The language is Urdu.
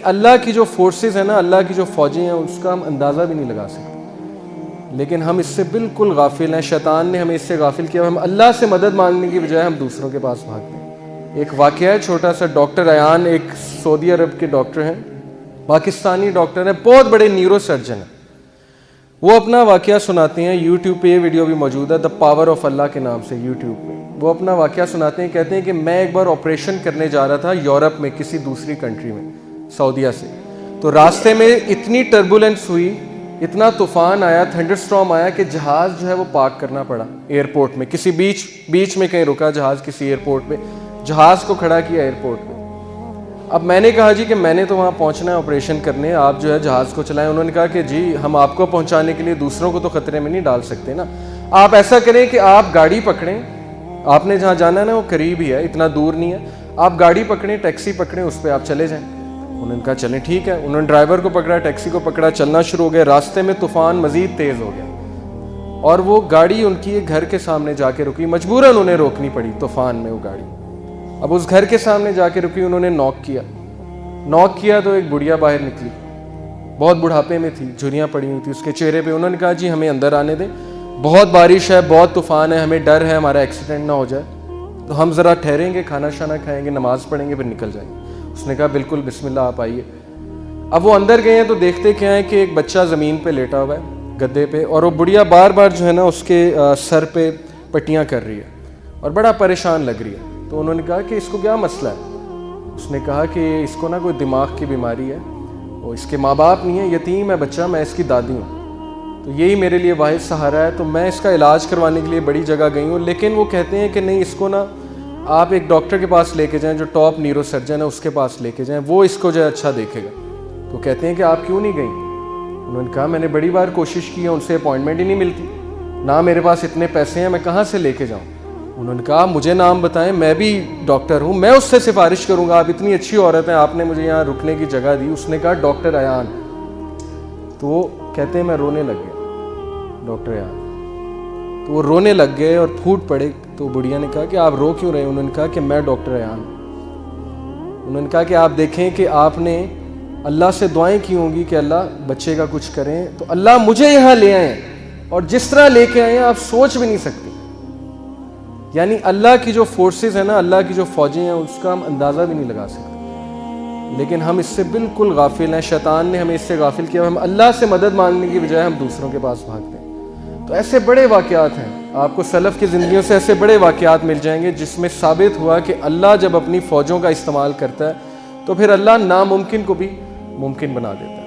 اللہ کی جو فورسز ہیں نا، اللہ کی جو فوجیں ہیں، اس کا ہم اندازہ بھی نہیں لگا سکتے، لیکن ہم اس سے بالکل غافل ہیں۔ شیطان نے ہمیں اس سے غافل کیا، ہم اللہ سے مدد مانگنے کی بجائے ہم دوسروں کے پاس بھاگتے ہیں۔ ایک واقعہ ہے چھوٹا سا، ڈاکٹر ایان ایک سعودی عرب کے ڈاکٹر ہیں، پاکستانی ڈاکٹر ہیں، بہت بڑے نیورو سرجن ہیں۔ وہ اپنا واقعہ سناتے ہیں، یوٹیوب پہ یہ ویڈیو بھی موجود ہے، دا پاور آف اللہ کے نام سے یوٹیوب پہ۔ وہ اپنا واقعہ سناتے ہیں، کہتے ہیں کہ میں ایک بار آپریشن کرنے جا رہا تھا یورپ میں، کسی دوسری کنٹری میں، سعودیہ سے۔ تو راستے میں اتنی ٹربولنس ہوئی، اتنا طوفان آیا، تھنڈر سٹارم آیا کہ جہاز جو ہے وہ پارک کرنا پڑا ایئرپورٹ میں، کسی بیچ میں کہیں رکا جہاز، کسی ایئرپورٹ پہ جہاز کو کھڑا کیا ایئرپورٹ پہ۔ اب میں نے کہا جی کہ میں نے تو وہاں پہنچنا ہے آپریشن کرنے، آپ جو ہے جہاز کو چلائیں۔ انہوں نے کہا کہ جی ہم آپ کو پہنچانے کے لیے دوسروں کو تو خطرے میں نہیں ڈال سکتے نا، آپ ایسا کریں کہ آپ گاڑی پکڑیں، آپ نے جہاں جانا ہے نا وہ قریب ہی ہے، اتنا دور نہیں ہے، آپ گاڑی پکڑیں، ٹیکسی پکڑیں، اس پہ آپ چلے جائیں۔ انہوں نے کہا چلیں ٹھیک ہے۔ انہوں نے ڈرائیور کو پکڑا، ٹیکسی کو پکڑا، چلنا شروع ہو گئے۔ راستے میں طوفان مزید تیز ہو گیا اور وہ گاڑی ان کی ایک گھر کے سامنے جا کے رکی، مجبوراً انہیں روکنی پڑی طوفان میں وہ گاڑی۔ اب اس گھر کے سامنے جا کے رکی، انہوں نے نوک کیا تو ایک بڑھیا باہر نکلی، بہت بڑھاپے میں تھی، جھریاں پڑی ہوئی تھی اس کے چہرے پہ۔ انہوں نے کہا جی ہمیں اندر آنے دیں، بہت بارش ہے، بہت طوفان ہے، ہمیں ڈر ہے ہمارا ایکسیڈنٹ نہ ہو جائے، تو ہم ذرا ٹھہریں گے، کھانا شانا کھائیں گے، نماز پڑھیں گے، پھر نکل جائیں گے۔ اس نے کہا بالکل بسم اللہ آپ آئیے۔ اب وہ اندر گئے ہیں تو دیکھتے کیا ہے کہ ایک بچہ زمین پہ لیٹا ہوا ہے گدے پہ، اور وہ بڑھیا بار بار جو ہے نا اس کے سر پہ پٹیاں کر رہی ہے اور بڑا پریشان لگ رہی ہے۔ تو انہوں نے کہا کہ اس کو کیا مسئلہ ہے؟ اس نے کہا کہ اس کو نا کوئی دماغ کی بیماری ہے، اور اس کے ماں باپ نہیں ہے، یتیم ہے بچہ، میں اس کی دادی ہوں، تو یہی میرے لیے واحد سہارا ہے، تو میں اس کا علاج کروانے کے لیے بڑی جگہ گئی ہوں، لیکن وہ کہتے ہیں کہ نہیں، اس کو نا آپ ایک ڈاکٹر کے پاس لے کے جائیں جو ٹاپ نیورو سرجن ہے، اس کے پاس لے کے جائیں، وہ اس کو جو ہے اچھا دیکھے گا۔ تو کہتے ہیں کہ آپ کیوں نہیں گئیں؟ انہوں نے کہا میں نے بڑی بار کوشش کی ہے، ان سے اپوائنٹمنٹ ہی نہیں ملتی، نہ میرے پاس اتنے پیسے ہیں، میں کہاں سے لے کے جاؤں؟ انہوں نے کہا مجھے نام بتائیں، میں بھی ڈاکٹر ہوں، میں اس سے سفارش کروں گا، آپ اتنی اچھی عورت ہیں، آپ نے مجھے یہاں رکنے کی جگہ دی۔ اس نے کہا ڈاکٹر ایان۔ تو وہ کہتے ہیں میں رونے لگ گیا، ڈاکٹر ایان۔ تو وہ رونے لگ گئے اور پھوٹ پڑے۔ تو بڑھیا نے کہا کہ آپ رو کیوں رہے ہیں؟ انہوں نے کہا کہ میں ڈاکٹر ایان۔ انہوں نے کہا کہ آپ دیکھیں کہ آپ نے اللہ سے دعائیں کی ہوں گی کہ اللہ بچے کا کچھ کریں، تو اللہ مجھے یہاں لے آئے، اور جس طرح لے کے آئے ہیں آپ سوچ بھی نہیں سکتے۔ یعنی اللہ کی جو فورسز ہیں نا، اللہ کی جو فوجیں ہیں، اس کا ہم اندازہ بھی نہیں لگا سکتے، لیکن ہم اس سے بالکل غافل ہیں۔ شیطان نے ہمیں اس سے غافل کیا، ہم اللہ سے مدد مانگنے کی بجائے ہم دوسروں کے پاس بھاگتے ہیں۔ تو ایسے بڑے واقعات ہیں، آپ کو سلف کی زندگیوں سے ایسے بڑے واقعات مل جائیں گے جس میں ثابت ہوا کہ اللہ جب اپنی فوجوں کا استعمال کرتا ہے تو پھر اللہ ناممکن کو بھی ممکن بنا دیتا ہے۔